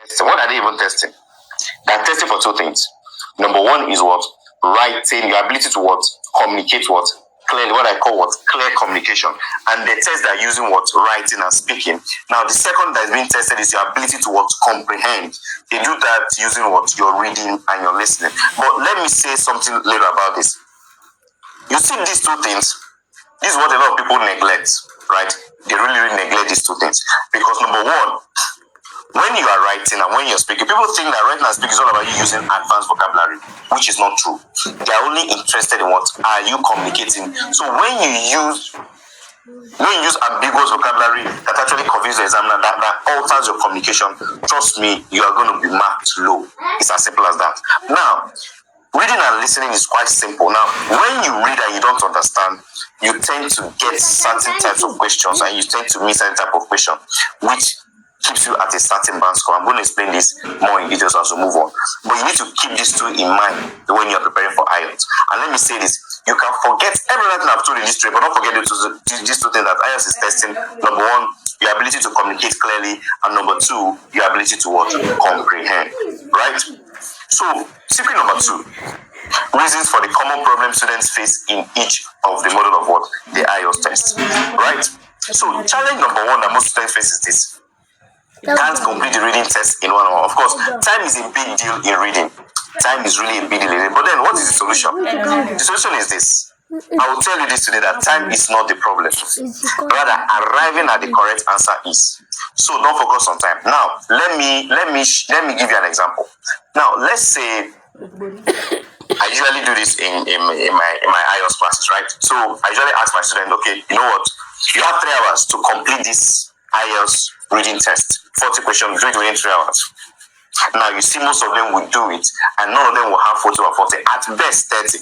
So what are they even testing? They're testing for two things. Number one is what? Writing, your ability to what? Communicate what? Clearly, what I call what? Clear communication. And the test they're using what? Writing and speaking. Now, the second that is being tested is your ability to what? Comprehend. They do that using what? Your reading and your listening. But let me say something later about this. You see these two things, this is what a lot of people neglect, right? They really neglect these two things. Because number one, when you are writing and when you're speaking, people think that writing and speaking is all about you using advanced vocabulary, which is not true. They are only interested in what are you communicating. So when you use ambiguous vocabulary that actually confuses the examiner, that alters your communication, trust me, you are going to be marked low. It's as simple as that. Now, reading and listening is quite simple. Now, when you read and you don't understand, you tend to get certain types of questions and you tend to miss certain type of question, which keeps you at a certain band score. I'm going to explain this more in details as we move on. But you need to keep these two in mind when you're preparing for IELTS. And let me say this, you can forget everything I've told you in this trip, but don't forget these two things that IELTS is testing. Number one, your ability to communicate clearly, and number two, your ability to what? Comprehend. Right? So, secret number two, reasons for the common problem students face in each of the model of what? The IELTS test. Right? So, challenge number one that most students face is this. Can't complete the reading test in 1 hour. Of course, time is a big deal in reading. Time is really a big deal in reading. But then, what is the solution? The solution is this. I will tell you this today, that time is not the problem. Rather, arriving at the correct answer is. So don't focus on time. Now, let me give you an example. Now, let's say I usually do this in my IELTS classes, right? So I usually ask my student, okay, you know what? You have 3 hours to complete this IELTS reading test. 40 questions, do it within 3 hours. Now you see most of them will do it, and none of them will have 40 or 40, at best 30.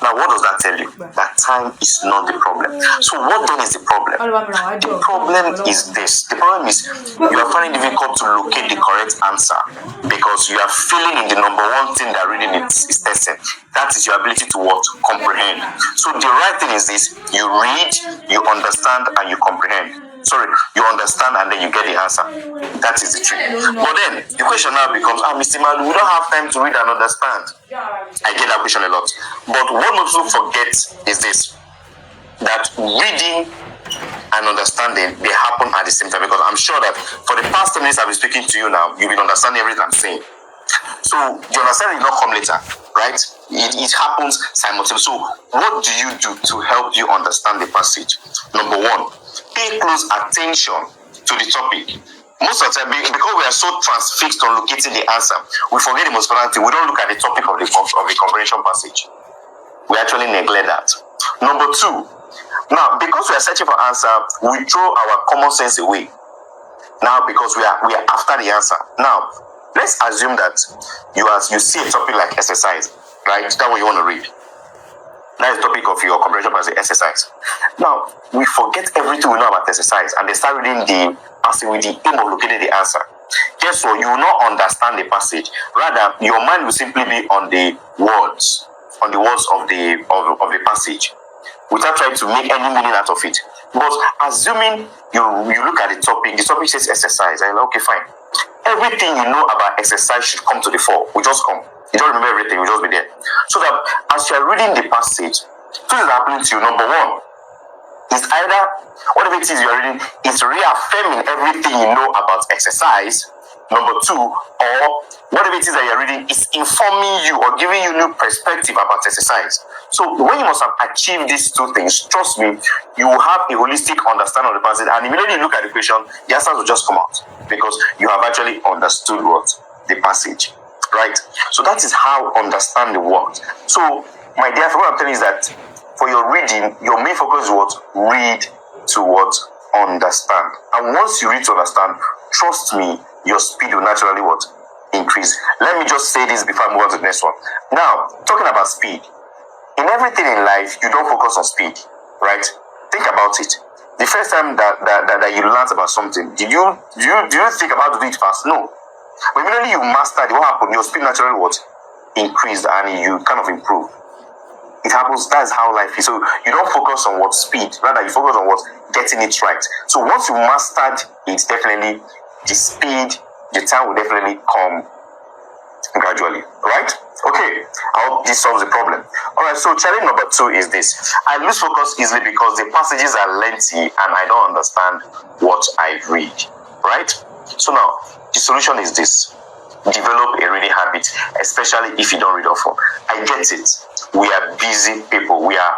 Now what does that tell you? That time is not the problem. So what then is the problem? The problem is this. The problem is you are finding it difficult to locate the correct answer because you are failing in the number one thing that reading is testing. That is your ability to what? Comprehend. So the right thing is this: you read, you understand, and you comprehend. You understand and then you get the answer. That is the trick. But then the question now becomes, Mr. Madu, we don't have time to read and understand. I get that question a lot. But what most people forget is this: that reading and understanding, they happen at the same time. Because I'm sure that for the past 10 minutes I've been speaking to you now, you've been understanding everything I'm saying. So the understanding will not come later, right? It happens simultaneously. So what do you do to help you understand the passage? Number one, pay close attention to the topic. Most of the time, because we are so transfixed on locating the answer, we forget the most important thing. We don't look at the topic of the comprehension passage. We actually neglect that. Number two, now because we are searching for answer, we throw our common sense away. Now because we are after the answer. Now let's assume that you see a topic like exercise, right? That's what you want to read. That is the topic of your comprehension passage, exercise. Now, we forget everything we know about exercise and they start reading the passage with the aim of locating the answer. Guess what? You will not understand the passage. Rather, your mind will simply be on the words of the passage, without trying to make any meaning out of it. But assuming you look at the topic says exercise, and you're like, okay, fine. Everything you know about exercise should come to the fore. We just come. You don't remember everything, we just be there. So that as you're reading the passage, things are happening to you. Number one, is either whatever it is you're reading is reaffirming everything you know about exercise. Number two, or whatever it is that you're reading is informing you or giving you new perspective about exercise. So when you must have achieved these two things, trust me, you will have a holistic understanding of the passage, and immediately you look at the question, the answers will just come out because you have actually understood what the passage. Right? So that is how understanding works. So, my dear, what I'm telling you is that for your reading, your main focus is what? Read to what? Understand. And once you read to understand, trust me, your speed will naturally what? Increase. Let me just say this before I move on to the next one. Now, talking about speed. In everything in life, you don't focus on speed. Right? Think about it. The first time that you learned about something, did you think about to do it fast? No. But immediately you mastered, what happened? Your speed naturally what? Increased and you kind of improve. It happens, that's how life is. So you don't focus on what speed, rather you focus on what getting it right. So once you mastered it, definitely the speed the time will definitely come gradually, right? Okay, I hope this solves the problem. All right, so challenge number 2 is this. I lose focus easily because the passages are lengthy and I don't understand what I read, right? So now, the solution is this. Develop a reading habit, especially if you don't read often. I get it. We are busy people. We are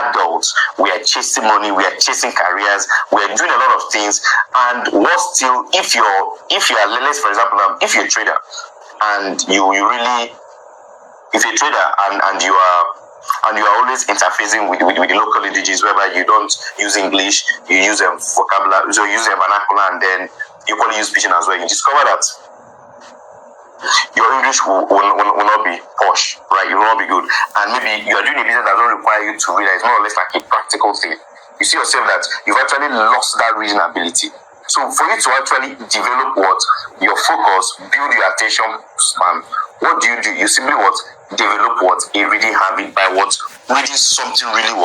adults. We are chasing money. We are chasing careers. We are doing a lot of things. And what still, if you are, let's for example, if you're a trader and you really, if you're a trader and you are always interfacing with the local languages, whereby you don't use English, you use vocabulary, so you use vernacular, and then you probably use pidgin as well. You discover that your English will not be posh, right? It will not be good. And maybe you are doing a business that don't require you to read. It's more or less like a practical thing. You see yourself that you've actually lost that reading ability. So for you to actually develop your focus, build your attention span, what do? You simply develop a reading habit by reading something really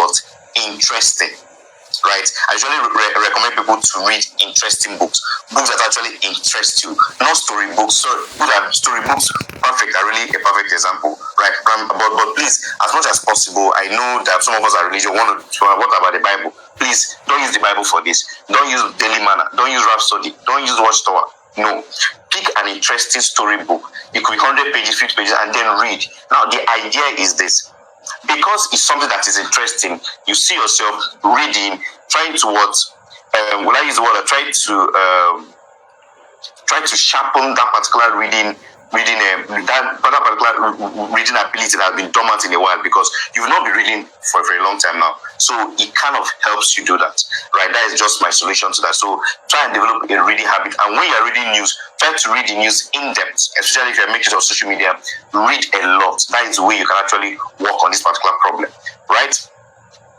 interesting. Right? I usually recommend people to read interesting books that actually interest you, not storybooks. Storybooks, perfect, are really a perfect example, right? But please, as much as possible, I know that some of us are religious. What about the Bible? Please don't use the Bible for this. Don't use Daily Manna. Don't use Rhapsody. Don't use Watchtower. No, pick an interesting storybook. It could be 100 pages, 50 pages, and then read. Now the idea is this. Because it's something that is interesting, you see yourself reading, trying to try to sharpen that particular reading ability that has been dormant in a while, because you've not been reading for a very long time now. So it kind of helps you do that, right? That is just my solution to that. So try and develop a reading habit. And when you're reading news, try to read the news in depth, especially if you're making it on social media. Read a lot. That is the way you can actually work on this particular problem, right?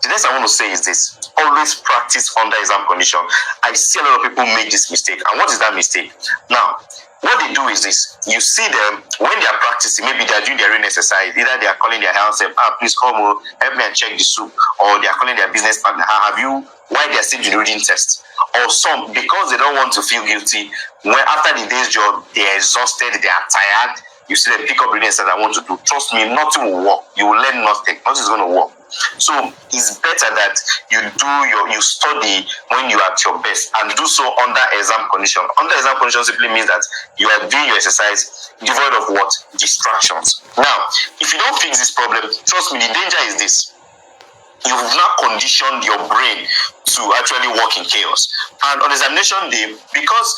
The next I want to say is this. Always practice under exam condition. I see a lot of people make this mistake. And what is that mistake? Now, what they do is this. You see them when they are practicing, maybe they are doing their own exercise. Either they are calling their house, please come help me and check the soup, or they are calling their business partner, why they are still doing reading tests. Or some, because they don't want to feel guilty, when after the day's job, they are exhausted, they are tired, you see them pick up reading tests I want to do. Trust me, nothing will work. You will learn nothing. Nothing is going to work. So it's better that you study when you are at your best, and do so under exam condition. Under exam condition simply means that you are doing your exercise devoid of distractions. Now, if you don't fix this problem, trust me, the danger is this. You've now conditioned your brain to actually work in chaos. And on examination day, because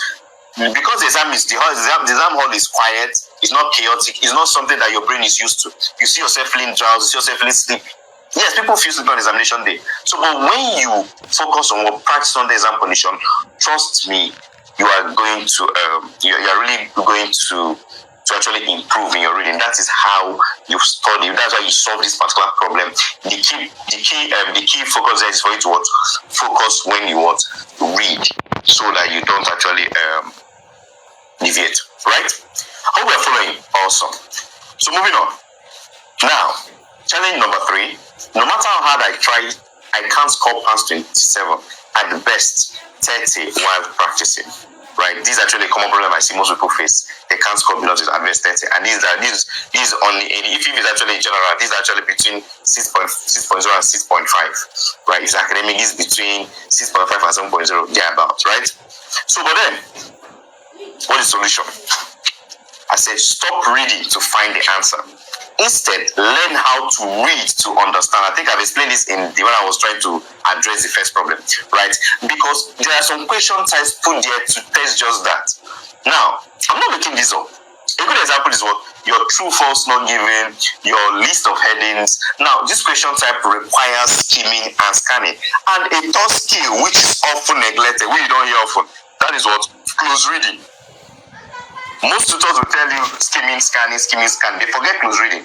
the exam hall is quiet, it's not chaotic, it's not something that your brain is used to. You see yourself feeling drowsy, you see yourself feeling sleepy. Yes, people feel sleepy on examination day. So, but when you focus on practice on the exam condition, trust me, you are going to you are really going to actually improve in your reading. That is how you study. That's how you solve this particular problem. The key focus there is for you to focus when you read, so that you don't actually deviate. Right? I hope we're following. Awesome. So moving on. Now, challenge number 3. No matter how hard I try, I can't score past 27. At the best, 30 while practicing. Right? This is actually a common problem I see most people face. They can't score below at best 30. And this is only, if it's actually in general, this is actually between 6.0 and 6.5. Right? It's academic, is between 6.5 and 7.0, thereabouts, right? So, but then, what is the solution? I said, stop reading to find the answer. Instead, learn how to read to understand. I think I've explained this when I was trying to address the first problem, right? Because there are some question types put there to test just that. Now, I'm not making this up. A good example is your true, false, not given, your list of headings. Now, this question type requires skimming and scanning. And a third skill, which is often neglected, we don't hear often, that is close reading. Most tutors will tell you skimming, scanning. They forget close reading.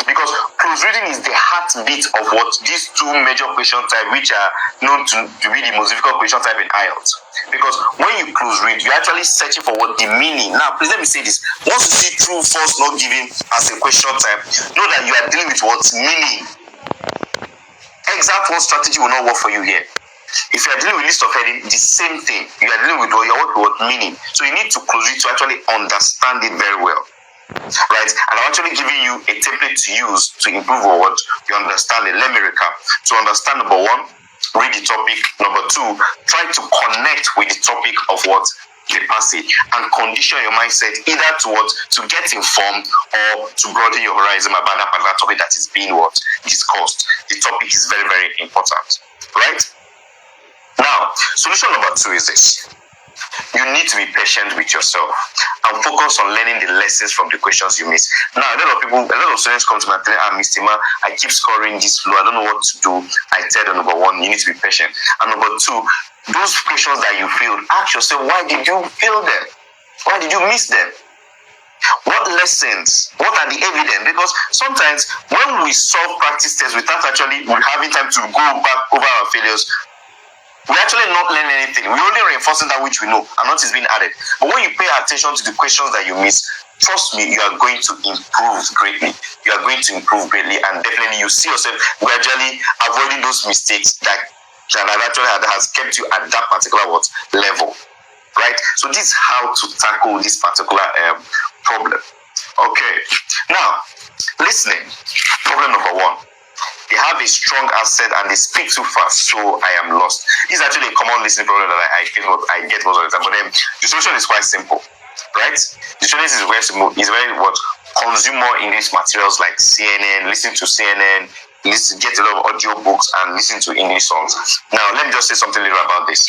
Because close reading is the heartbeat of these two major question types, which are known to be the most difficult question type in Ielts. Because when you close read, you're actually searching for the meaning. Now, please let me say this. Once you see true, false, not given as a question type, know that you are dealing with meaning. Exact one strategy will not work for you here. If you are dealing with list of heading, the same thing. You are dealing with what meaning. So you need to close it to actually understand it very well. Right? And I'm actually giving you a template to use to improve what you understand. Let me recap. To understand, number one, read the topic. Number two, try to connect with the topic of what the passage and condition your mindset either to what to get informed or to broaden your horizon about that particular topic that is being what discussed. The topic is very, very important. Right? Now, solution number two is this. You need to be patient with yourself and focus on learning the lessons from the questions you miss. Now, a lot of students come to me and tell me, Mr. Ma, I keep scoring this low, I don't know what to do. I tell them, number one, you need to be patient. And number two, those questions that you failed, ask yourself, why did you fail them? Why did you miss them? What lessons? What are the evidence? Because sometimes when we solve practice tests without actually having time to go back over our failures, we actually not learn anything. We're only reinforcing that which we know and what is being added. But when you pay attention to the questions that you miss, trust me, you are going to improve greatly. You are going to improve greatly, and definitely you see yourself gradually avoiding those mistakes that has kept you at that particular level. Right? So this is how to tackle this particular problem. Okay. Now, listening. Problem number one. They have a strong accent and they speak too fast, so I am lost. This is actually a common listening problem that I get most of the time. But then the solution is quite simple, right? The solution is very simple. It's very consume more English materials like CNN, listen to CNN, get a lot of audio books and listen to English songs. Now, let me just say something little about this.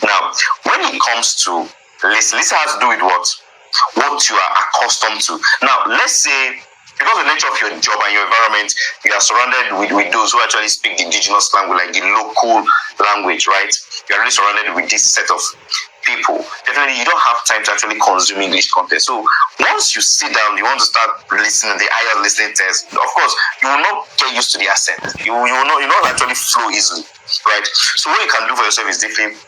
Now, when it comes to listen has to do with what you are accustomed to. Now, let's say, because of the nature of your job and your environment, you are surrounded with those who actually speak the indigenous language, like the local language, right? You are really surrounded with this set of people. Definitely, you don't have time to actually consume English content. So once you sit down, you want to start listening, the IELTS listening test, of course, you will not get used to the accent. You will not actually flow easily, right? So what you can do for yourself is definitely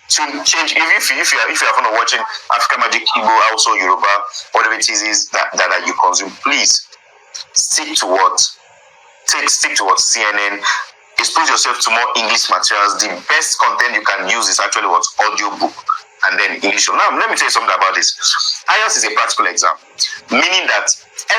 to change. If you are watching African Magic, Igbo, also Yoruba, whatever it is that you consume, please stick to CNN. Expose yourself to more English materials. The best content you can use is actually audio book and then English. Now, let me tell you something about this. IELTS is a practical exam, meaning that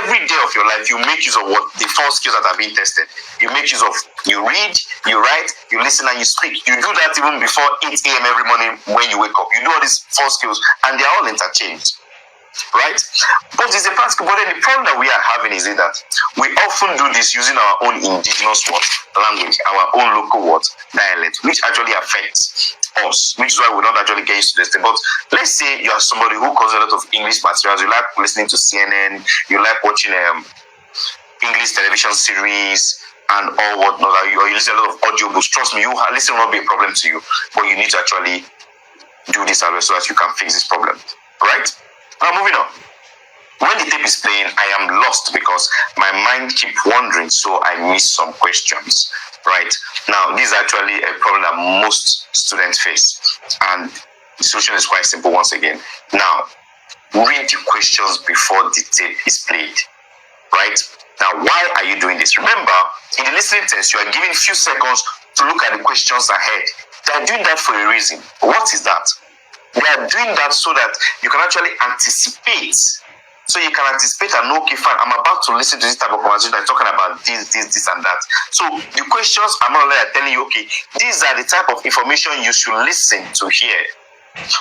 every day of your life you make use of the 4 skills that are being tested. You make use of, you read, you write, you listen, and you speak. You do that even before 8 a.m. every morning when you wake up. You do all these 4 skills and they are all interchanged, right? But it's a practical. But then the problem that we are having is that we often do this using our own indigenous language, our own local dialect, which actually affects us, which is why we don't actually get used to this thing. But let's say you are somebody who consumes a lot of English materials, you like listening to CNN, you like watching English television series and all whatnot, or you listen to a lot of audiobooks. Trust me, listening will not be a problem to you, but you need to actually do this so that you can fix this problem, right? Now, moving on. When the tape is playing, I am lost because my mind keeps wandering, so I miss some questions, right? Now, this is actually a problem that most students face, and the solution is quite simple once again. Now, read the questions before the tape is played, right? Now, why are you doing this? Remember, in the listening test, you are given a few seconds to look at the questions ahead. They are doing that for a reason. What is that? They are doing that so that you can actually anticipate. So you can anticipate and know, okay, fine, I'm about to listen to this type of conversation that's talking about this, and that. So the questions are not like telling you, okay, these are the type of information you should listen to hear.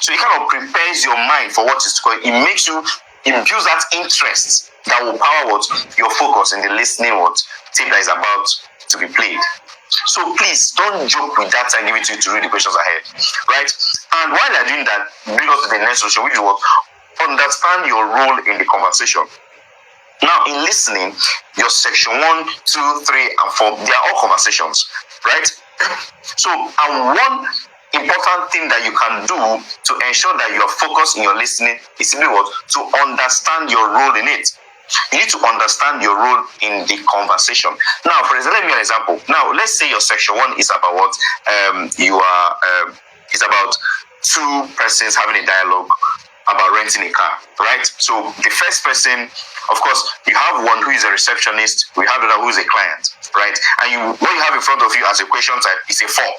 So it kind of prepares your mind for what is going. It makes you, it builds that interest that will power your focus in the listening tape that is about to be played. So please don't joke with that and give it to you to read the questions ahead, right? And while you're doing that, bring us to the next solution, which is understand your role in the conversation. Now, in listening, your section 1, 2, 3, and 4, they are all conversations, right? So, and one important thing that you can do to ensure that you are focused in your listening is simply to understand your role in it. You need to understand your role in the conversation. Now, for example, let me give you an example. Now, let's say your section 1 is about it's about 2 persons having a dialogue about renting a car, right? So the first person, of course, you have one who is a receptionist, we have another who is a client, right? And what you have in front of you as a question type is a form.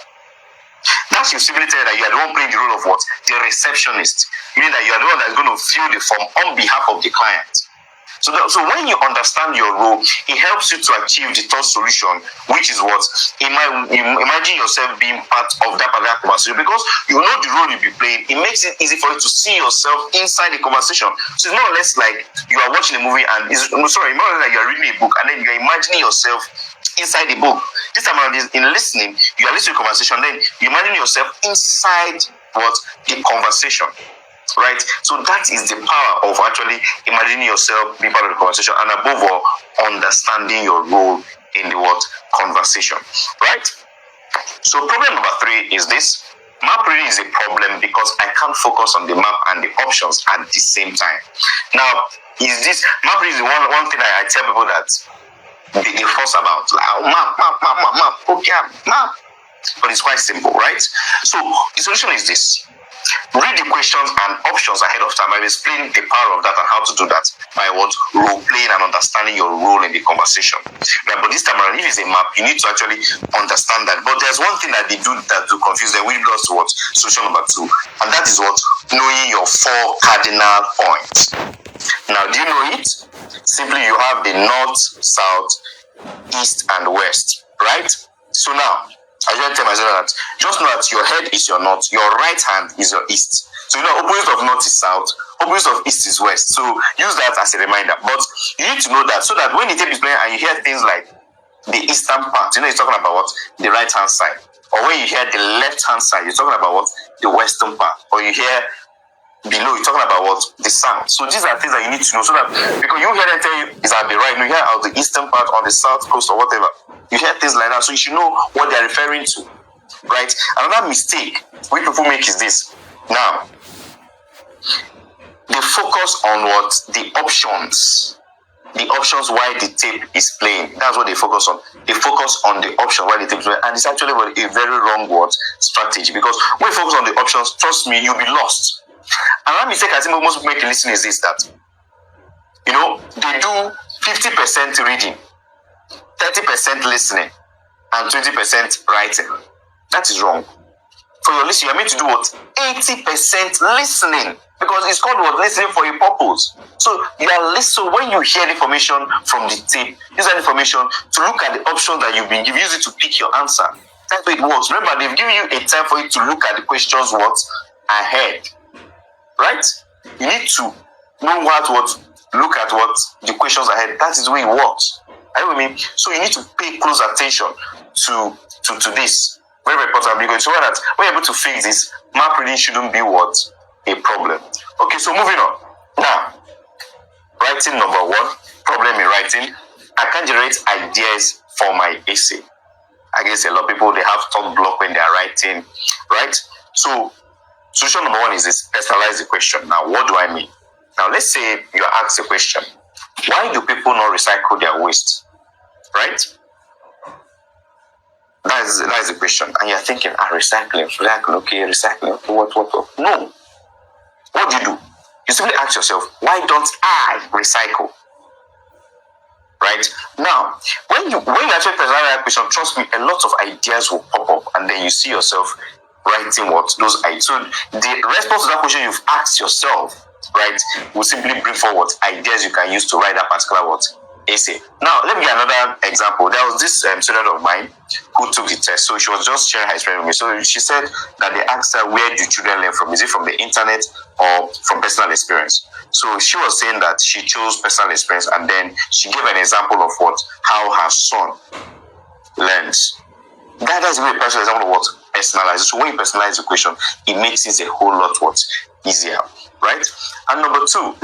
that should simply tell you that you are the one playing the role of what? The receptionist. Meaning that you are the one that is going to fill the form on behalf of the client. So when you understand your role, it helps you to achieve the third solution, which is what? Imagine yourself being part of that particular conversation, because you know the role you'll be playing. It makes it easy for you to see yourself inside the conversation. So it's more or less like you are watching a movie and more or less like you are reading a book and then you are imagining yourself inside the book. This time around, in listening, you are listening to the conversation, then you imagine yourself inside what? The conversation. Right? So that is the power of actually imagining yourself being part of the conversation, and above all, understanding your role in the what? Conversation. Right? So problem number 3 is this. Map reading is a problem because I can't focus on the map and the options at the same time. Now, is this map reading is one thing I tell people that they fuss about. Like, map. Okay, map. But it's quite simple, right? So the solution is this. Read the questions and options ahead of time. I've explained the power of that and how to do that by what? Role playing and understanding your role in the conversation. Right? But this time around, if it's a map, you need to actually understand that. But there's one thing that they do that to confuse them, which goes to what? Solution number 2. And that is what? Knowing your 4 cardinal points. Now, do you know it? Simply, you have the north, south, east, and west. Right? So now, I just tell myself that just know that your head is your north, your right hand is your east. So you know, opposite of north is south, opposite of east is west. So use that as a reminder. But you need to know that so that when the tape is playing and you hear things like the eastern part, you know, you're talking about what? The right hand side. Or when you hear the left hand side, you're talking about what? The western part. Or you hear below, you're talking about what? The south. So these are things that you need to know so that because you hear them tell you is at the right, you hear out the eastern part on the south coast or whatever. You hear things like that, so you should know what they're referring to, right? Another mistake we people make is this. Now, they focus on what? The options. The options while the tape is playing. That's what they focus on. They focus on the option while the tape is playing. And it's actually a very wrong strategy. Because when you focus on the options, trust me, you'll be lost. Another mistake I think most people make in listening is this, that, you know, they do 50% reading, 30% listening, and 20% writing. That is wrong. For your listening, you are meant to do what? 80% listening. Because it's called what? Listening for a purpose. So you are listening. So when you hear information from the tape, use that information to look at the options that you've been given. Use it to pick your answer. That's how it works. Remember, they've given you a time for you to look at the questions ahead. Right? You need to know look at the questions ahead. That is the way it works. Are you with me? So you need to pay close attention to this. Very, very important, because so that when you're able to fix this, map reading shouldn't be a problem. Okay, so moving on. Now, writing number 1, problem in writing. I can generate ideas for my essay. I guess a lot of people, they have thought block when they are writing, right? So solution number 1 is this: personalize the question. Now, what do I mean? Now, let's say you are asked a question. Why do people not recycle their waste? Right? That is the question. And you're thinking, recycling, okay, recycling, what? No. What do? You simply ask yourself, why don't I recycle? Right? Now, when you actually personalize that question, trust me, a lot of ideas will pop up, and then you see yourself writing those ideas. So the response to that question you've asked yourself, right, will simply bring forward ideas you can use to write that particular essay. Now, let me give another example. There was this student of mine who took the test. So she was just sharing her experience with me. So she said that they asked her, where do children learn from? Is it from the internet or from personal experience? So she was saying that she chose personal experience, and then she gave an example of how her son learns. That is a personal example of personalize. So when you personalize the question, it makes it a whole lot easier, right? And number 2,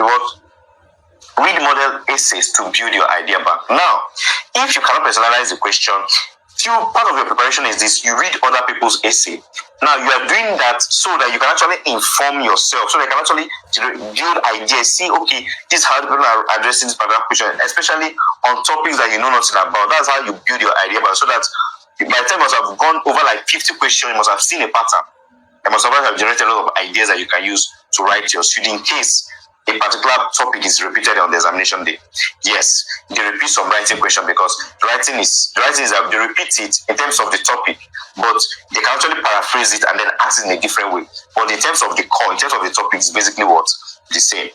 read model essays to build your idea bank. Now, if you cannot personalize the question, part of your preparation is this: you read other people's essay. Now, you are doing that so that you can actually inform yourself, so that you can actually build ideas. See, okay, this is how people are addressing this particular question, especially on topics that you know nothing about. That's how you build your idea bank, so that by the time you must have gone over like 50 questions, you must have seen a pattern. You must have generated a lot of ideas that you can use to write your student case a particular topic is repeated on the examination day, yes, they repeat some writing question because writing is that they repeat it in terms of the topic, but they can actually paraphrase it and then ask it in a different way. But in terms of the core, in terms of the topic, it's basically what the same,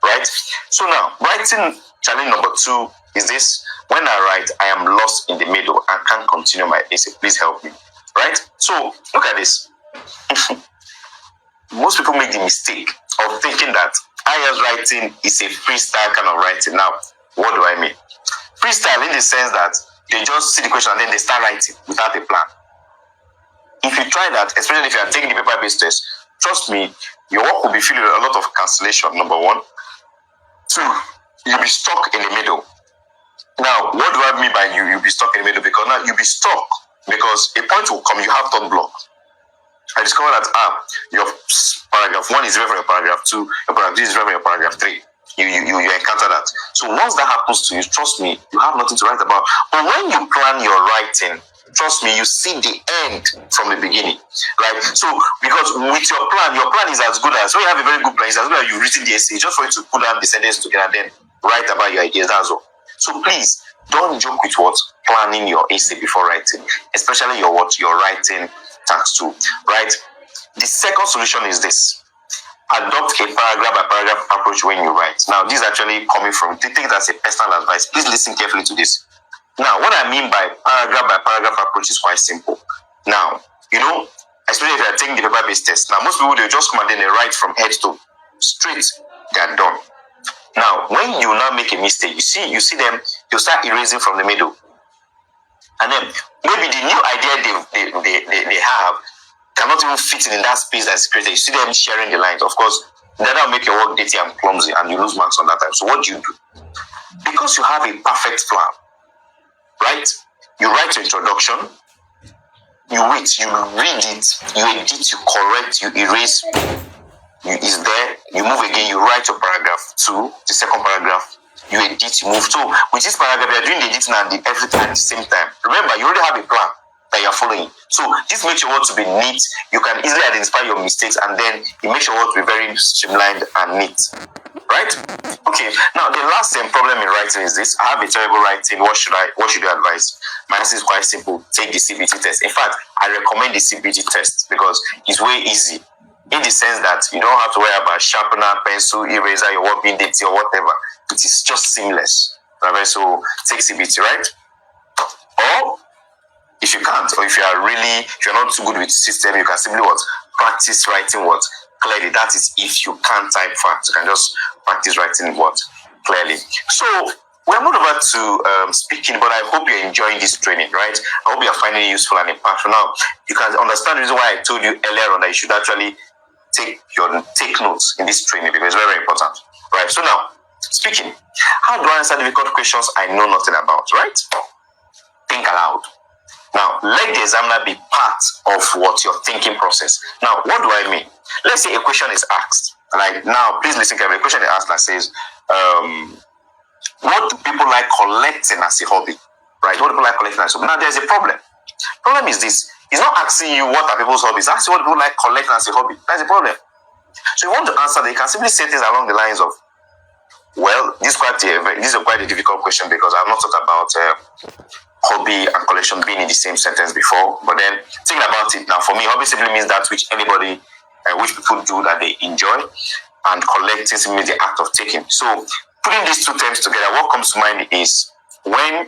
right? So now, writing challenge number 2 is this: when I write, I am lost in the middle and can't continue my essay. Please help me, right? So look at this. Most people make the mistake of thinking that IELTS writing is a freestyle kind of writing. Now, what do I mean? Freestyle in the sense that they just see the question and then they start writing without a plan. If you try that, especially if you are taking the paper-based test, trust me, your work will be filled with a lot of cancellation, number 1. 2, you'll be stuck in the middle. Now, what do I mean by you'll be stuck in the middle? Because now you'll be stuck because a point will come, you have thought block. I discovered that your paragraph 1 is different from your paragraph 2, your paragraph 2 is different from your paragraph 3. You encounter that. So once that happens to you, trust me, you have nothing to write about. But when you plan your writing, trust me, you see the end from the beginning, right? So because with your plan is as good as, when you have a very good plan, it's as good as you've written the essay, just for you to put down the sentence together and then write about your ideas, that's all. So please, don't joke with what planning your essay before writing, especially your writing task 2, right? The second solution is this: adopt a paragraph by paragraph approach when you write. Now, this is actually coming from, take it as a personal advice. Please listen carefully to this. Now, what I mean by paragraph by paragraph approach is quite simple. Now, especially if you are taking the paper-based test, now most people, they just come and then they write from head to straight, they are done. Now, when you now make a mistake, you see them, you start erasing from the middle. And then maybe the new idea they have cannot even fit in that space that's created. You see them sharing the lines. Of course, that will make your work dirty and clumsy and you lose marks on that time. So what do? Because you have a perfect plan, right? You write your introduction, you wait, you read it, you edit, you correct, you erase, is there, you move again, you write your paragraph 2, the second paragraph, you edit, you move. So with this paragraph, you are doing the editing and everything at the same time. Remember, you already have a plan that you are following. So this makes your work to be neat. You can easily identify your mistakes and then it makes your work to be very streamlined and neat. Right? Okay. Now the last problem in writing is this: I have a terrible writing. What should you advise? My answer is quite simple. Take the CBT test. In fact, I recommend the CBT test because it's way easy. In the sense that you don't have to worry about sharpener, pencil, eraser, your work being dirty or whatever. It is just seamless. Right? So take CBT, right? Or if you can't, or if you're not too good with the system, you can simply practice writing clearly. That is if you can't type fast. You can just practice writing clearly. So we're moving over to speaking, but I hope you're enjoying this training, right? I hope you're finding it useful and impactful. Now, you can understand the reason why I told you earlier on that you should actually take notes in this training because it's very, very important, right? So now, speaking, how do I answer difficult questions I know nothing about, right? Think aloud. Now, let the examiner be part of your thinking process. Now, what do I mean? Let's say a question is asked. Like now, please listen carefully. A question is asked that says, what do people like collecting as a hobby? Right? What do people like collecting as a hobby? Now, there's a problem. Problem is this. It's not asking you what are people's hobbies. Ask you what people like collecting as a hobby. That's the problem. So you want to answer that, you can simply say things along the lines of, well, this is quite a difficult question because I've not thought about hobby and collection being in the same sentence before. But then think about it now. For me, hobby simply means that which people do that they enjoy, and collecting simply means the act of taking. So putting these two terms together, what comes to mind is when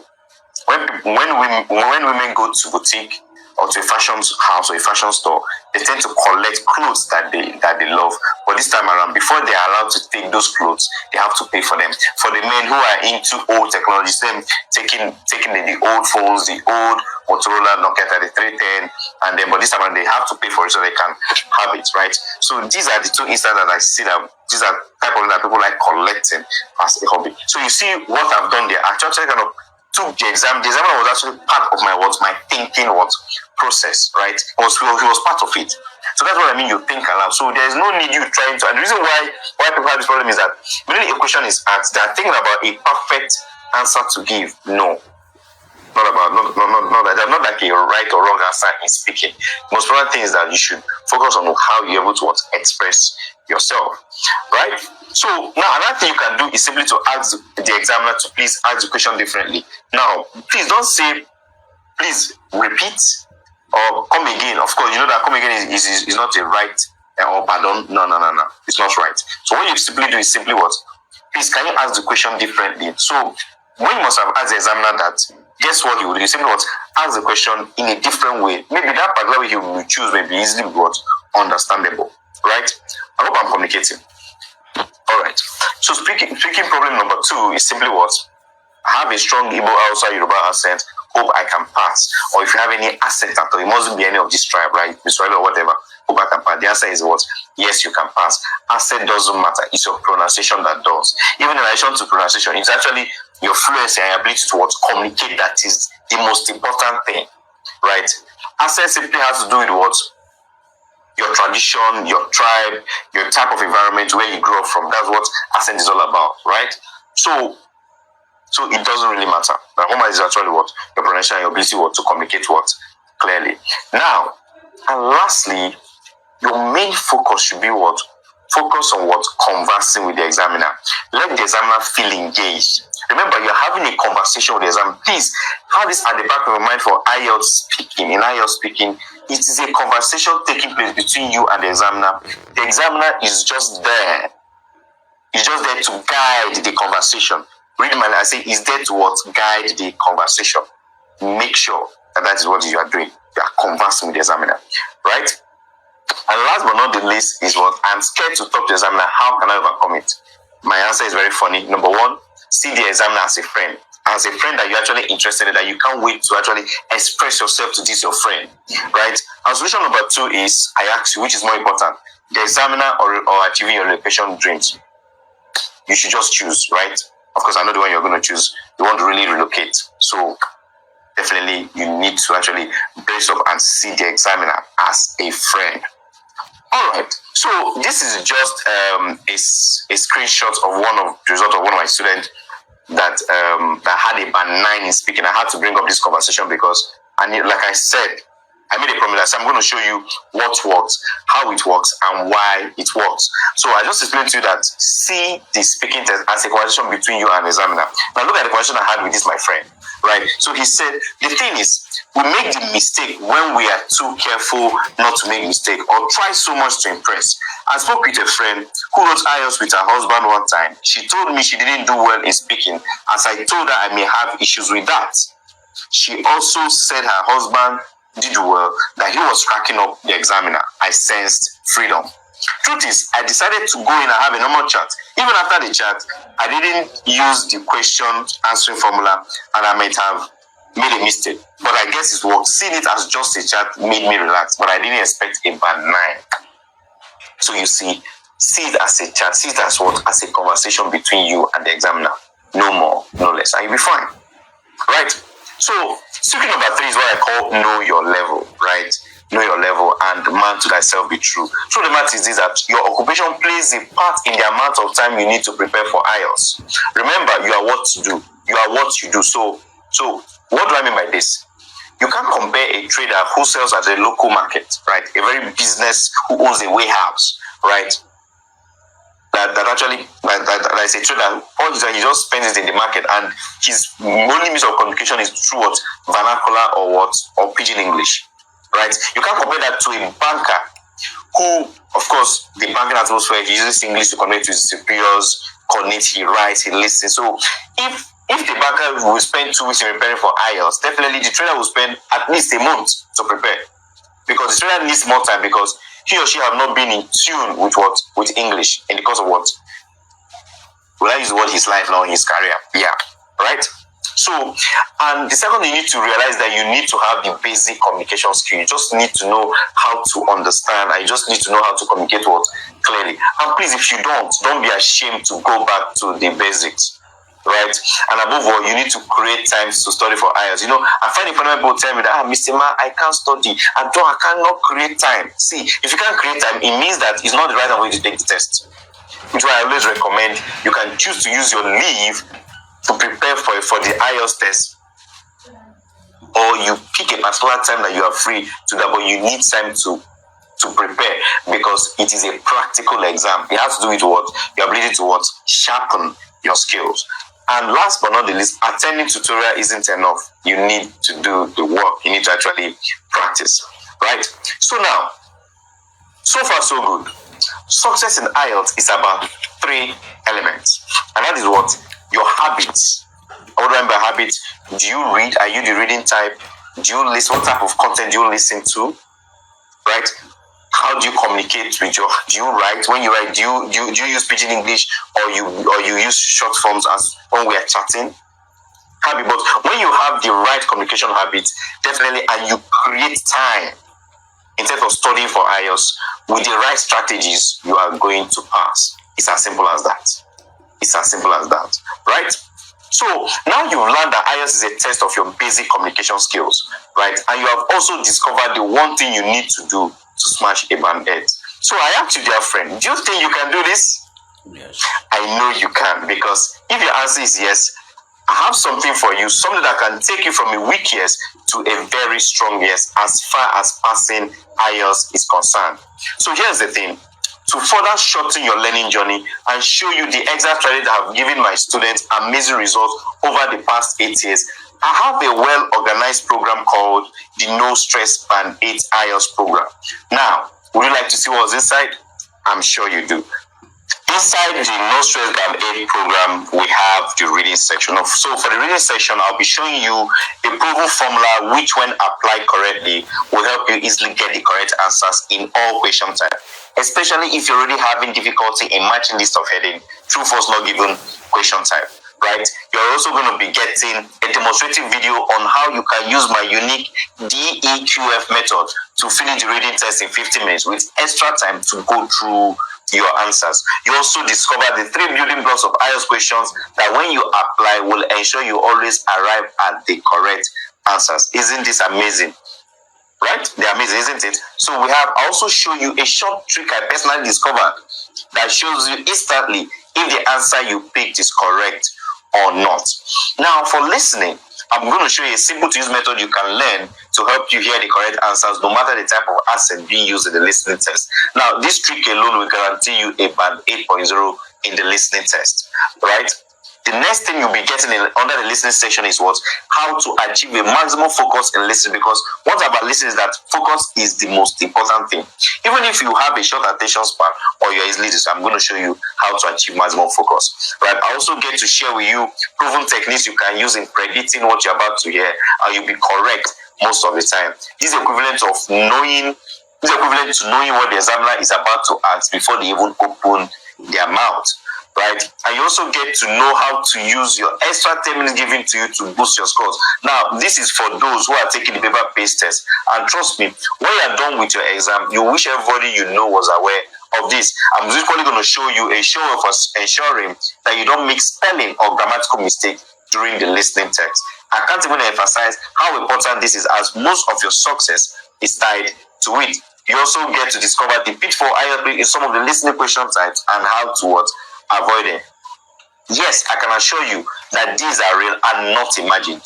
women go to boutique or to a fashion house or a fashion store, they tend to collect clothes that they love. But this time around, before they are allowed to take those clothes, they have to pay for them. For the men who are into old technologies, them taking the old phones, the old Motorola Nokia 3310, and then but this time around they have to pay for it so they can have it, right? So these are the two instances that I see that these are type of things that people like collecting as a hobby. So you see what I've done there. I actually kind of took the exam. The exam was actually part of my thinking process, right? He was part of it. So that's what I mean. You think aloud. So there's no need you trying to. And the reason why people have this problem is that when a question is asked, they're thinking about a perfect answer to give. No, not like a right or wrong answer in speaking. The most important thing is that you should focus on how you're able to express yourself, right? So now another thing you can do is simply to ask the examiner to please ask the question differently. Now, please don't say, please repeat or come again. Of course, you know that come again is not a right or pardon. No. It's not right. So what you simply do is simply what? Please, can you ask the question differently? So when you must have asked the examiner that, guess what you would do? You simply what? Ask the question in a different way. Maybe that particular way you will choose may be easily what? Understandable. Right? I hope I'm communicating. Alright. So speaking problem number 2 is simply what? I have a strong Igbo Hausa Yoruba accent. Hope I can pass. Or if you have any accent at all, it mustn't be any of this tribe, right? Israel or whatever. Hope I can pass. The answer is what? Yes, you can pass. Accent doesn't matter. It's your pronunciation that does. Even in relation to pronunciation, it's actually your fluency and your ability to what? Communicate that is the most important thing, right? Accent simply has to do with what? Your tradition, your tribe, your type of environment where you grew up from. That's what accent is all about, right? So it doesn't really matter. The home is actually what? Your pronunciation and your ability what? To communicate what? Clearly. Now, and lastly, your main focus should be what? Focus on what? Conversing with the examiner. Let the examiner feel engaged. Remember, you're having a conversation with the examiner. Please have this at the back of your mind for Ielts speaking. In Ielts speaking, it is a conversation taking place between you and the examiner. The examiner is just there. He's just there to guide the conversation. Read my I say he's there to what? Guide the conversation. Make sure that is what you are doing. You are conversing with the examiner. Right? And last but not the least is what? I'm scared to talk to the examiner. How can I overcome it? My answer is very funny. Number 1, see the examiner as a friend. As a friend that you're actually interested in, that you can't wait to actually express yourself to this your friend. Right? And solution number 2 is, I ask you, which is more important? The examiner or achieving your relocation dreams? You should just choose, right? Of course, I know the one you're going to choose. You want to really relocate. So definitely you need to actually brace up and see the examiner as a friend. All right. So this is just a screenshot of one of the result of one of my students that had a band 9 in speaking. I had to bring up this conversation because, like I said, I made a promise that I'm going to show you what works, how it works, and why it works. So I just explained to you that see the speaking test as a conversation between you and the examiner. Now look at the conversation I had with this my friend, right? So he said, the thing is, we make the mistake when we are too careful not to make mistake or try so much to impress. I spoke with a friend who wrote IELTS with her husband one time. She told me she didn't do well in speaking, as I told her I may have issues with that. She also said her husband did well, that he was cracking up the examiner. I sensed freedom. Truth is, I decided to go in and have a normal chat. Even after the chat, I didn't use the question answering formula and I might have made a mistake. But I guess it worked. Seeing it as just a chat made me relax, but I didn't expect a band 9. So you see it as a chat, see it as what? As a conversation between you and the examiner. No more, no less, and you'll be fine. Right? So, secret number 3 is what I call know your level, right? Know your level and man to thyself be true. So the matter is this, that your occupation plays a part in the amount of time you need to prepare for IELTS. Remember, you are what you do. You are what you do. So what do I mean by this? You can't compare a trader who sells at the local market, right? A very business who owns a warehouse, right? That is a trader. All he just spends it in the market, and his only means of communication is through what? Vernacular or pidgin English, right? You can't compare that to a banker who, of course, the banking atmosphere, he uses English to connect with his superiors, he writes, he listens. So if the banker will spend 2 weeks in preparing for IELTS, definitely the trader will spend at least a month to prepare, because the trader needs more time, because he or she have not been in tune with English in the course of what? Will I use the word his life now in his career? Yeah, right? So, and the second, you need to realize that you need to have the basic communication skill. You just need to know how to understand, and you just need to know how to communicate clearly. And please, if you don't be ashamed to go back to the basics, right? And above all, you need to create time to study for IELTS. You know, I find it funny when people tell me that, Mr. Man, I can't study. I cannot create time. See, if you can't create time, it means that it's not the right way to take the test. Which is why I always recommend you can choose to use your leave to prepare for the IELTS test, or you pick a particular time that you are free to that, but you need time to to prepare, because it is a practical exam. It has to do with what? Your ability to what? Sharpen your skills. And last but not the least, attending tutorial isn't enough. You need to do the work. You need to actually practice, right? So now, so far so good. Success in IELTS is about 3 elements, and that is what? Your habits. What do I mean by habits? Do you read? Are you the reading type? Do you listen? What type of content do you listen to? Right? How do you communicate with your? Do you write? When you write, do you use pidgin English, or you use short forms as when we are chatting? Habit, but when you have the right communication habits, definitely, and you create time instead of studying for IELTS with the right strategies, you are going to pass. It's as simple as that. It's as simple as that, right? So now you've learned that IELTS is a test of your basic communication skills, right? And you have also discovered the one thing you need to do to smash a band 8. So I ask you, dear friend, do you think you can do this? Yes. I know you can, because if your answer is yes, I have something for you, something that can take you from a weak yes to a very strong yes as far as passing IELTS is concerned. So here's the thing. To further shorten your learning journey and show you the exact strategy that have given my students amazing results over the past 8 years, I have a well-organized program called the No Stress Band 8 IELTS program. Now, would you like to see what's inside? I'm sure you do. Inside the No Stress Band 8 program, we have the reading section. So for the reading section, I'll be showing you a proven formula which, when applied correctly, will help you easily get the correct answers in all question types, especially if you're already having difficulty in matching list of heading, true, false, not given question type, right? You're also going to be getting a demonstrative video on how you can use my unique DEQF method to finish the reading test in 50 minutes with extra time to go through your answers. You also discover the 3 building blocks of IELTS questions that, when you apply, will ensure you always arrive at the correct answers. Isn't this amazing? Right? They're amazing, isn't it? So we have also show you a short trick I personally discovered that shows you instantly if the answer you picked is correct or not. Now, for listening, I'm going to show you a simple to use method you can learn to help you hear the correct answers no matter the type of accent being used in the listening test. Now, this trick alone will guarantee you a band 8.0 in the listening test, right? The next thing you'll be getting under the listening section is what? How to achieve a maximum focus in listening, because what about listening is that focus is the most important thing. Even if you have a short attention span or you're easily distracted, I'm going to show you how to achieve maximum focus. Right? I also get to share with you proven techniques you can use in predicting what you're about to hear, and you'll be correct most of the time. This is equivalent to knowing what the examiner is about to ask before they even open their mouth. Right? And you also get to know how to use your extra 10 minutes given to you to boost your scores. Now, this is for those who are taking the paper-based test. And trust me, when you're done with your exam, you wish everybody you know was aware of this. I'm usually going to show you a show of us ensuring that you don't make spelling or grammatical mistakes during the listening test. I can't even emphasize how important this is, as most of your success is tied to it. You also get to discover the pitfall in some of the listening question types and how to avoid it. Yes, I can assure you that these are real and not imagined.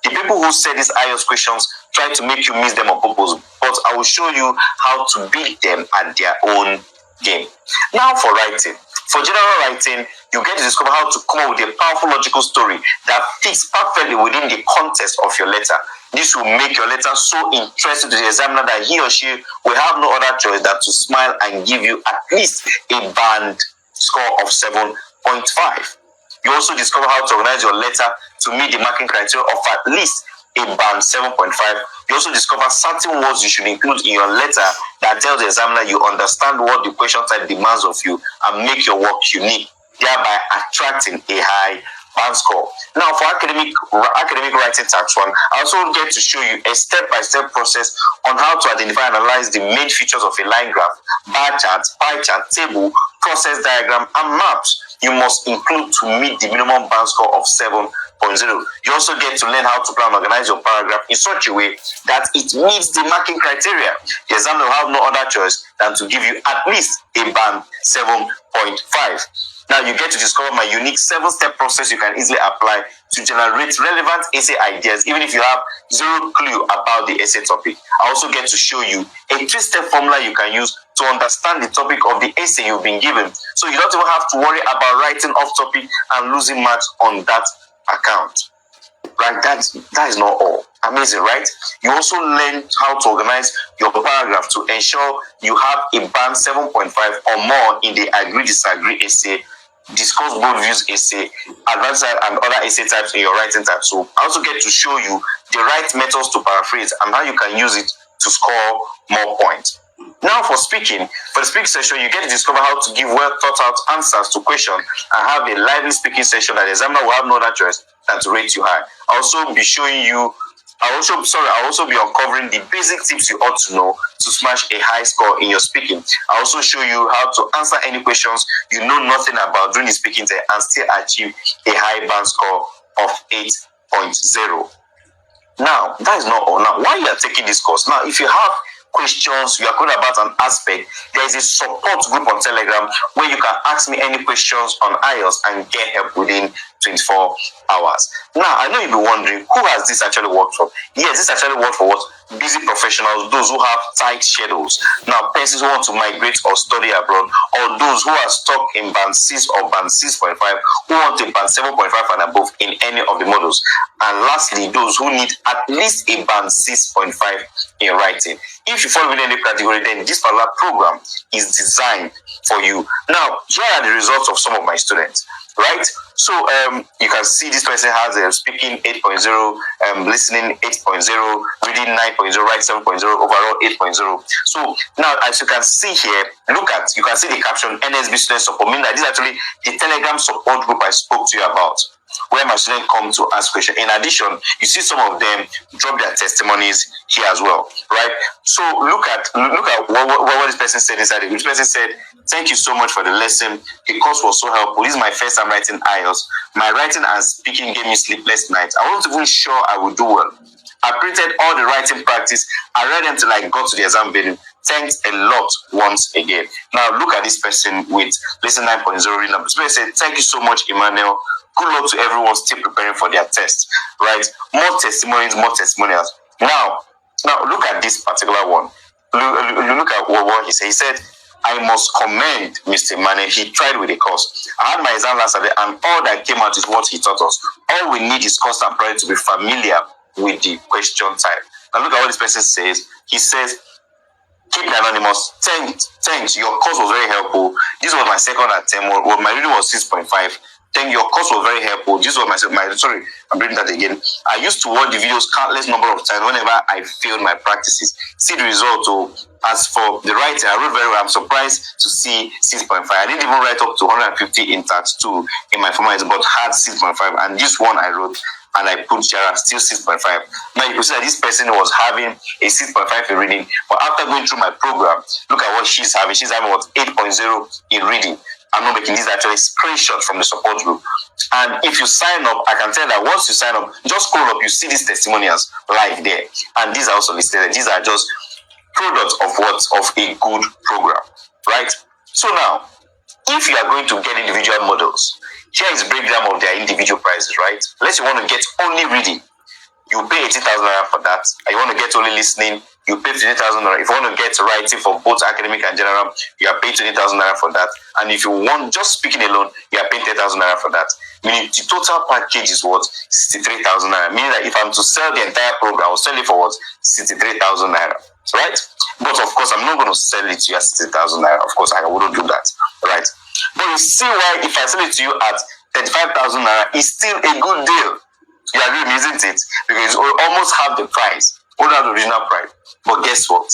The people who set these IELTS questions try to make you miss them on purpose, but I will show you how to beat them at their own game. Now, for writing. For general writing, you get to discover how to come up with a powerful logical story that fits perfectly within the context of your letter. This will make your letter so interesting to the examiner that he or she will have no other choice than to smile and give you at least a band score of 7.5. You also discover how to organize your letter to meet the marking criteria of at least a band 7.5. You also discover certain words you should include in your letter that tells the examiner you understand what the question type demands of you and make your work unique, thereby attracting a high band score. Now, for academic writing tax 1, I also get to show you a step-by-step process on how to identify and analyze the main features of a line graph, bar chart, pie chart, table, process diagram, and maps you must include to meet the minimum band score of 7.0. You also get to learn how to plan and organize your paragraph in such a way that it meets the marking criteria. The examiner will have no other choice than to give you at least a band 7.5. Now you get to discover my unique 7-step process you can easily apply to generate relevant essay ideas even if you have zero clue about the essay topic. I also get to show you a 3-step formula you can use to understand the topic of the essay you've been given, so you don't even have to worry about writing off topic and losing marks on that account. Right, that is not all. Amazing, right? You also learn how to organize your paragraph to ensure you have a band 7.5 or more in the agree-disagree essay, discuss bold views essay, advanced and other essay types in your writing type. So I also get to show you the right methods to paraphrase and how you can use it to score more points. Now for the speaking session, you get to discover how to give well thought out answers to questions and have a lively speaking session that the examiner will have no other choice than to rate you high. I'll also be uncovering the basic tips you ought to know to smash a high score in your speaking. I'll also show you how to answer any questions you know nothing about during the speaking test and still achieve a high band score of 8.0. Now, that is not all. Now, while you are taking this course, now if you have questions, you are good about an aspect, there is a support group on Telegram where you can ask me any questions on Ielts and get help within 24 hours. Now, I know you'll be wondering, who has this actually worked for? Yes, this actually worked for what? Busy professionals, those who have tight schedules. Now, persons who want to migrate or study abroad, or those who are stuck in band 6 or band 6.5, who want a band 7.5 and above in any of the models. And lastly, those who need at least a band 6.5 in writing. If you fall within any category, then this particular program is designed for you. Now, here are the results of some of my students, right? So you can see this person has speaking 8.0, listening 8.0, reading 9.0, writing 7.0, overall 8.0. So now, as you can see here, you can see the caption NSB student support, meaning that this is actually the Telegram support group I spoke to you about, where my students come to ask questions. In addition, you see some of them drop their testimonies here as well, right? So look at what this person said inside it. This person said, "Thank you so much for the lesson. The course was so helpful. This is my first time writing Ielts. My writing and speaking gave me sleepless nights. I wasn't even sure I would do well. I printed all the writing practice. I read until I got to the exam venue. Thanks a lot once again." Now look at this person with lesson 9.0 reading number. This person said, "Thank you so much, Emmanuel. Good luck to everyone still preparing for their test," right? More testimonies, more testimonials. Now look at this particular one. Look at what he said. He said, "I must commend Mr. Emmanuel. He tried with the course. I had my exam last Saturday and all that came out is what he taught us. All we need is constant prayer to be familiar with the question type." Now look at what this person says. He says, "Keep it anonymous. Thanks. Your course was very helpful. This was my second attempt. My reading was 6.5. Thank you. Your course was very helpful. This was my sorry, I'm reading that again. I used to watch the videos countless number of times whenever I failed my practices. See the result. Oh, as for the writing, I wrote very well. I'm surprised to see 6.5. I didn't even write up to 150 in tax 2 in my formal exam, but had 6.5. And this one I wrote and I put here still 6.5. Now you can see that this person was having a 6.5 in reading, but after going through my program, look at what she's having. She's having what 8.0 in reading. I'm not making these actually screenshots from the support group. And if you sign up, I can tell that once you sign up, just scroll up, you see these testimonials live there. And these are also listed. These are just products of a good program, right? So now, if you are going to get individual models, here is breakdown of their individual prices, right? Let's say you want to get only reading, you pay 80,000 naira for that. And you want to get only listening, you pay 20,000 naira. If you want to get writing for both academic and general, you are paying 20,000 naira for that. And if you want just speaking alone, you are paying 10,000 naira for that. Meaning the total package is what? 63,000 naira. Meaning that if I'm to sell the entire program, I'll sell it for what? 63,000 naira. Right? But of course, I'm not going to sell it to you at 60,000 naira. Of course, I wouldn't do that. Right? But you see why if I sell it to you at 35,000 naira, it's still a good deal. You agree with me, isn't it? Because it's almost half the price, only the original price. But guess what?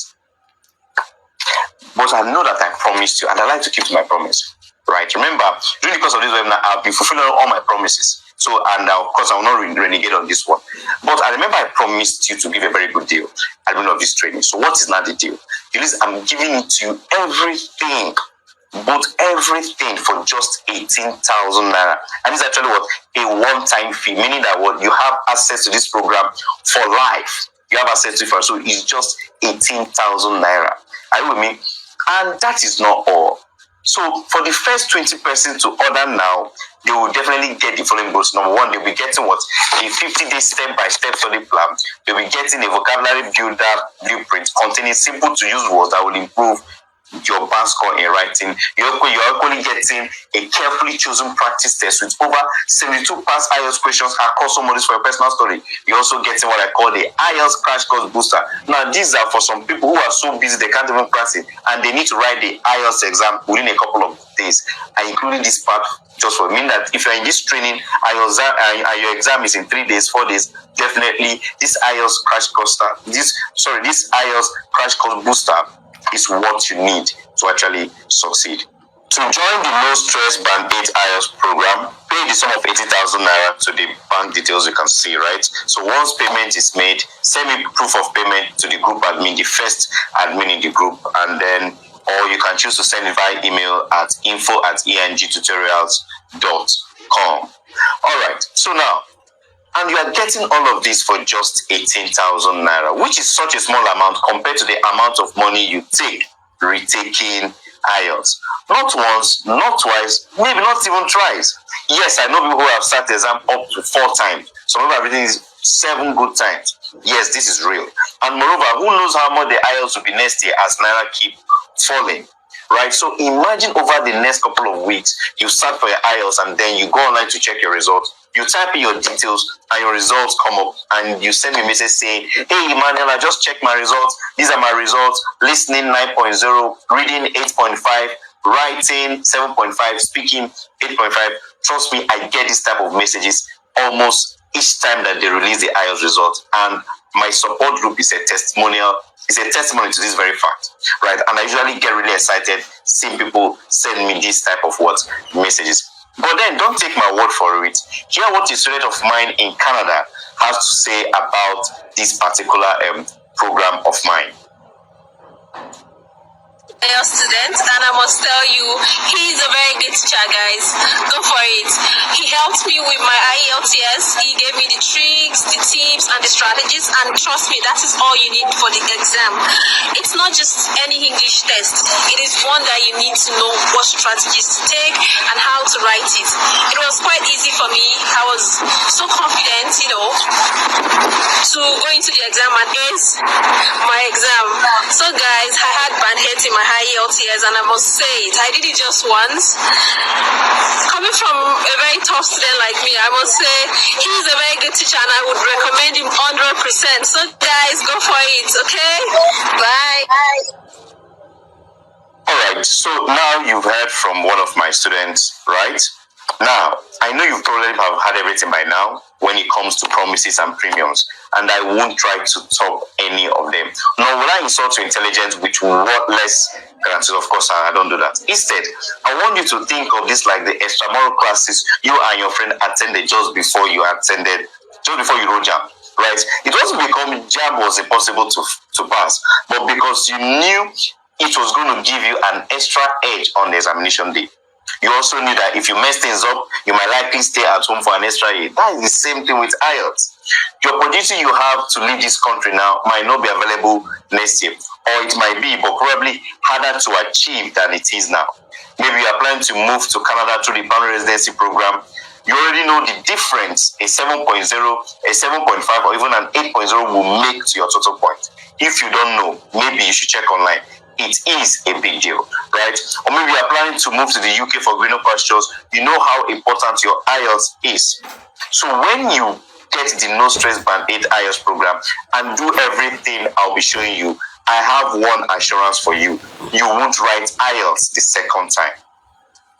But I know that I promised you, and I like to keep my promise. Right? Remember, during the course of this webinar, I've been fulfilling all my promises. So, and of course, I will not renegade on this one. But I remember I promised you to give a very good deal at the end of this training. So, what is now the deal? At least I'm giving it to you everything. But everything for just 18,000 naira. And it's actually what? A one-time fee, meaning that what you have access to this program for life. You have access to it for, so it's just 18,000 naira. Are you with me? And that is not all. So for the first 20 persons to order now, they will definitely get the following books. Number one, they'll be getting what? A 50-day step-by-step study plan. They'll be getting a vocabulary builder blueprint containing simple-to-use words that will improve your band score in writing. You're equally getting a carefully chosen practice test with over 72 past IELTS questions across all modules for your personal study. You're also getting what I call the IELTS Crash Course Booster. Now, these are for some people who are so busy they can't even practice and they need to write the IELTS exam within a couple of days. And including this part just for mean that if you're in this training and your exam is in 3 days, 4 days, definitely this IELTS Crash Course this IELTS Crash Course Booster is what you need to actually succeed. To join the No Stress Band 8 IELTS program, pay the sum of 80,000 naira to the bank details you can see, right? So once payment is made, send me proof of payment to the group admin, the first admin in the group, and then, or you can choose to send it via email at info@engtutorials.com. All right, so now, and you are getting all of this for just 18,000 naira, which is such a small amount compared to the amount of money you take retaking IELTS. Not once, not twice, maybe not even twice. Yes, I know people who have sat the exam up to 4 times. Some people have written 7 good times. Yes, this is real. And moreover, who knows how much the IELTS will be next year as naira keep falling. Right, so imagine over the next couple of weeks, you start for your IELTS and then you go online to check your results. You type in your details and your results come up and you send me a message saying, hey Emmanuel, I just checked my results. These are my results. Listening 9.0, reading 8.5, writing 7.5, speaking 8.5. Trust me, I get this type of messages almost each time that they release the IELTS results. And my support group is a testimony to this very fact, right? And I usually get really excited seeing people send me this type of messages. But then don't take my word for it. Hear what a student of mine in Canada has to say about this particular program of mine. Student, and I must tell you, he's a very good teacher, guys. Go for it. He helped me with my IELTS. He gave me the tricks, the tips, and the strategies, and trust me, that is all you need for the exam. It's not just any English test. It is one that you need to know what strategies to take and how to write it. It was quite easy for me. I was so confident, to go into the exam and ace my exam. So guys, I had band heads in my IELTS, and I must say it, I did it just once. Coming from a very tough student like me, I must say he's a very good teacher and I would recommend him 100%. So guys, go for it, okay? Bye. Alright, so now you've heard from one of my students, right? Now, I know you probably have had everything by now when it comes to promises and premiums, and I won't try to top any of them. Nor will I insult your intelligence with worthless guarantees. Of course, I don't do that. Instead, I want you to think of this like the extramural classes you and your friend attended just before you wrote JAM, right? It wasn't because JAM was impossible to pass, but because you knew it was going to give you an extra edge on the examination day. You also knew that if you mess things up, you might likely stay at home for an extra year. That is the same thing with IELTS. The opportunity you have to leave this country now might not be available next year, or it might be, but probably harder to achieve than it is now. Maybe you are planning to move to Canada through the permanent residency program. You already know the difference a 7.0, a 7.5, or even an 8.0 will make to your total point. If you don't know, maybe you should check online. It is a big deal, right? Or maybe you are planning to move to the UK for greener pastures. You know how important your IELTS is. So when you get the No Stress Band 8 IELTS program and do everything I'll be showing you, I have one assurance for you. You won't write IELTS the second time.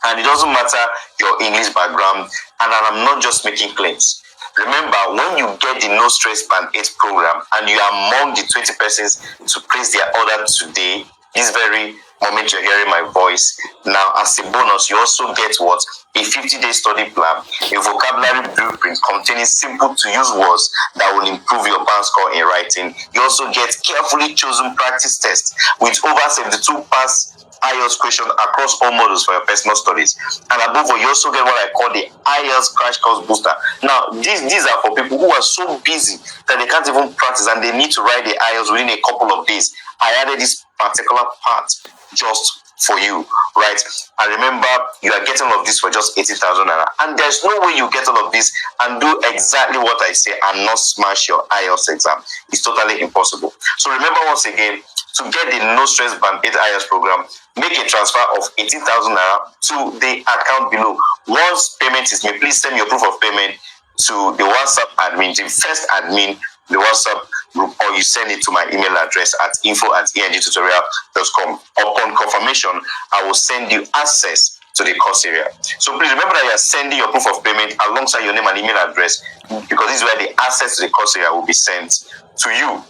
And it doesn't matter your English background, and I'm not just making claims. Remember, when you get the No Stress Band 8 program and you are among the 20 persons to place their order today, this very moment you're hearing my voice, now as a bonus, you also get what? A 50-day study plan, a vocabulary blueprint containing simple-to-use words that will improve your band score in writing. You also get carefully chosen practice tests with over 72 past IELTS questions across all modules for your personal studies. And above all, you also get what I call the IELTS Crash Course Booster. Now, these are for people who are so busy that they can't even practice and they need to write the IELTS within a couple of days. I added this particular part just for you, right? And remember, you are getting all of this for just 80,000 naira. And there's no way you get all of this and do exactly what I say and not smash your Ielts exam. It's totally impossible. So remember, once again, to get the no stress band 8 Ielts program, make a transfer of 18,000 naira to the account below. Once payment is made, please send your proof of payment to the WhatsApp admin, the first admin, the WhatsApp group, or you send it to my email address at info@engtutorial.com. Upon confirmation, I will send you access to the course area. So please remember that you are sending your proof of payment alongside your name and email address, because this is where the access to the course area will be sent to you.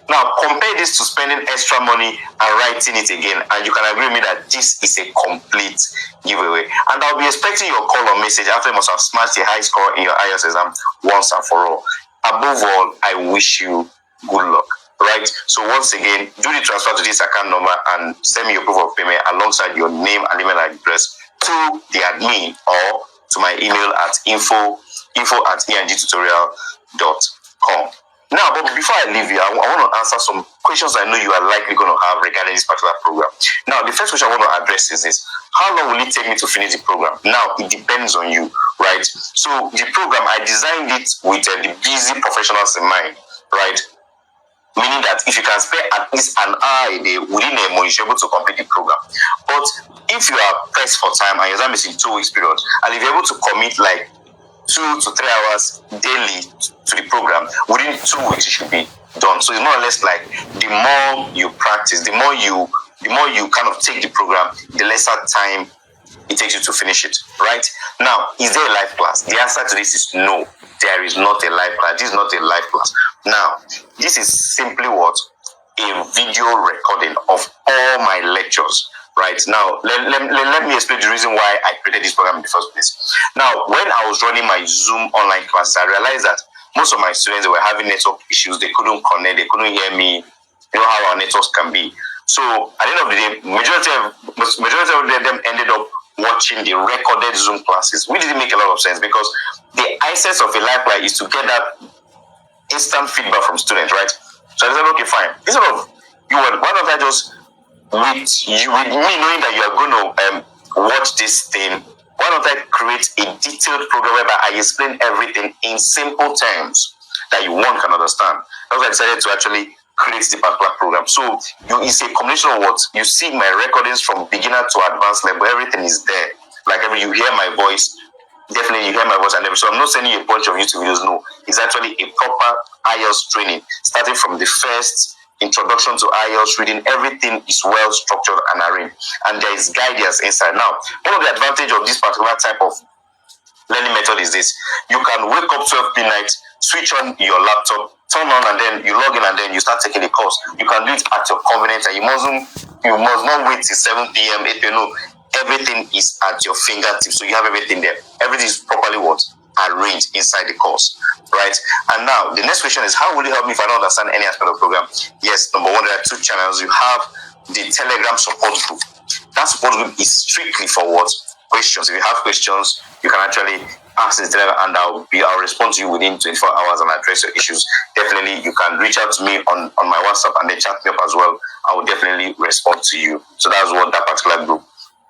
Now, compare this to spending extra money and writing it again, and you can agree with me that this is a complete giveaway. And I'll be expecting your call or message after you must have smashed a high score in your Ielts exam once and for all. Above all, I wish you good luck, right? So once again, do the transfer to this account number and send me your proof of payment alongside your name and email address to the admin or to my email at info@engtutorial.com. Now, but before I leave you, I want to answer some questions I know you are likely going to have regarding this particular program. Now, the first question I want to address is this: how long will it take me to finish the program? Now, it depends on you, right? So, the program, I designed it with the busy professionals in mind, right? Meaning that if you can spare at least an hour a day within a month, you're able to complete the program. But if you are pressed for time and your exam is in 2 weeks period, and if you're able to commit like 2 to 3 hours daily to the program, within 2 weeks it should be done. So it's more or less like the more you practice, the more you kind of take the program, the lesser time it takes you to finish it, right? Now, is there a live class? The answer to this is no. There is not a live class. This is not a live class. Now, this is simply what? A video recording of all my lectures. Right now, let me explain the reason why I created this program in the first place. Now, when I was running my Zoom online classes, I realized that most of my students were having network issues. They couldn't connect, they couldn't hear me. You know how our networks can be. So at the end of the day, majority of them ended up watching the recorded Zoom classes, which didn't make a lot of sense, because the essence of a live class is to get that instant feedback from students, right? So I said, okay, fine. Instead of why don't I just with me knowing that you are going to watch this thing, why don't I create a detailed program whereby I explain everything in simple terms that you one can understand? That's why I decided to actually create the particular program. So it's a combination of what you see my recordings from beginner to advanced level. Everything is there. Like you hear my voice. Definitely you hear my voice, and so I'm not sending you a bunch of YouTube videos. No, it's actually a proper Ielts training, starting from the first introduction to Ielts reading. Everything is well structured and arranged, and there is guidance inside. Now, one of the advantages of this particular type of learning method is this: you can wake up 12 midnight, switch on your laptop, turn on, and then you log in, and then you start taking the course. You can do it at your convenience, and you must not wait till 7 p.m. 8 p.m. No, everything is at your fingertips, so you have everything there. Everything is properly arranged inside the course, right? And now the next question is, how will it help me if I don't understand any aspect of the program? Yes, number one, there are 2 channels. You have the Telegram support group. That support group is strictly for what? Questions. If you have questions, you can actually ask the Telegram, and I'll respond to you within 24 hours and address your issues. Definitely, you can reach out to me on my WhatsApp and then chat me up as well. I will definitely respond to you. So that's what that particular group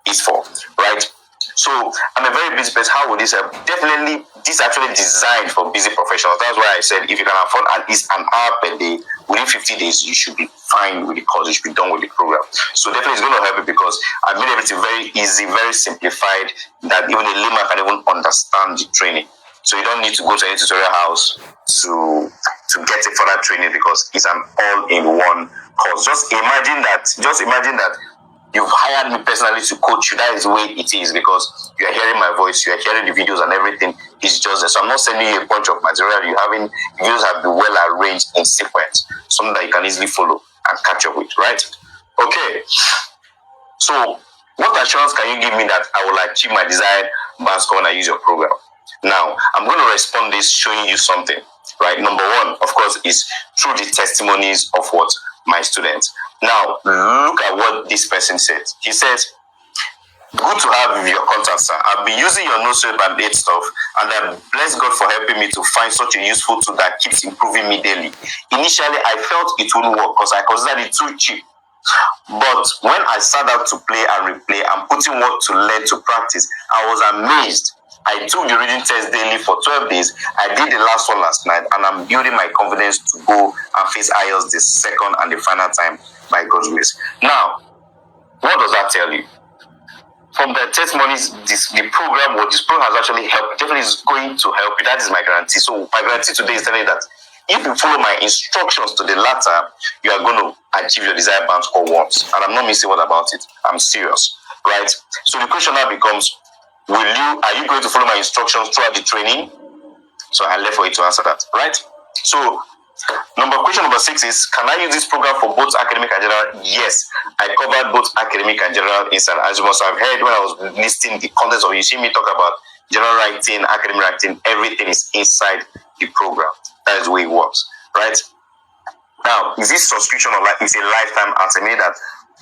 is for, right? So I'm a very busy person. How would this help? Definitely, this is actually designed for busy professionals. That's why I said if you can afford at least an hour per day, within 50 days, you should be fine with the course. You should be done with the program. So definitely it's going to help you, because I made everything very easy, very simplified, that even a layman can even understand the training. So you don't need to go to any tutorial house to get a further training, because it's an all-in-one course. Just imagine that you've hired me personally to coach you. That is the way it is, because you are hearing my voice, you are hearing the videos, and everything is just there. So I'm not sending you a bunch of material. Videos have been well arranged in sequence, something that you can easily follow and catch up with, right? Okay. So what assurance can you give me that I will achieve my desired band score when I use your program? Now, I'm going to respond this showing you something, right? Number one, of course, is through the testimonies of what? My students. Now, look at what this person said. He says, good to have your contact, sir. I've been using your no-stress band 8 stuff, and I bless God for helping me to find such a useful tool that keeps improving me daily. Initially, I felt it wouldn't work because I considered it too cheap. But when I sat down to play and replay and putting what to learn to practice, I was amazed. I took the reading test daily for 12 days. I did the last one last night, and I'm building my confidence to go and face Ielts the second and the final time by God's grace. Now, what does that tell you? From the testimonies, the program has actually helped. Definitely is going to help you. That is my guarantee. So my guarantee today is telling you that if you follow my instructions to the latter, you are going to achieve your desired band score once. And I'm not missing what about it. I'm serious, right? So the question now becomes, are you going to follow my instructions throughout the training? So I left for you to answer that, right? So question number 6 is, can I use this program for both academic and general? Yes, I covered both academic and general inside. As you must have heard when I was listing the contents of it, you see me talk about general writing, academic writing, everything is inside the program. That is the way it works, right? Now, is this subscription or it's a lifetime answer? Meaning that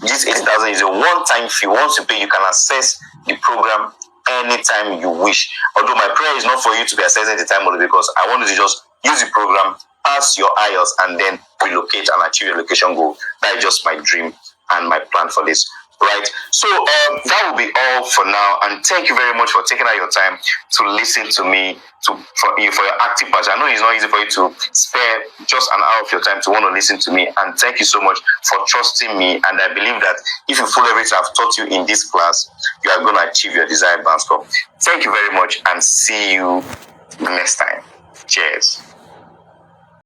this 80,000 is a one-time fee. Once you pay, you can access the program anytime you wish. Although my prayer is not for you to be accessing the time only, because I want you to just use the program, pass your Ielts, and then relocate and achieve your location goal. That is just my dream and my plan for this, right? So that will be all for now, and thank you very much for taking out your time to listen to me, for your active part. I know it's not easy for you to spare just an hour of your time to want to listen to me, and thank you so much for trusting me. And I believe that if you follow everything I've taught you in this class, you are going to achieve your desired band score. Thank you very much, and see you next time. Cheers.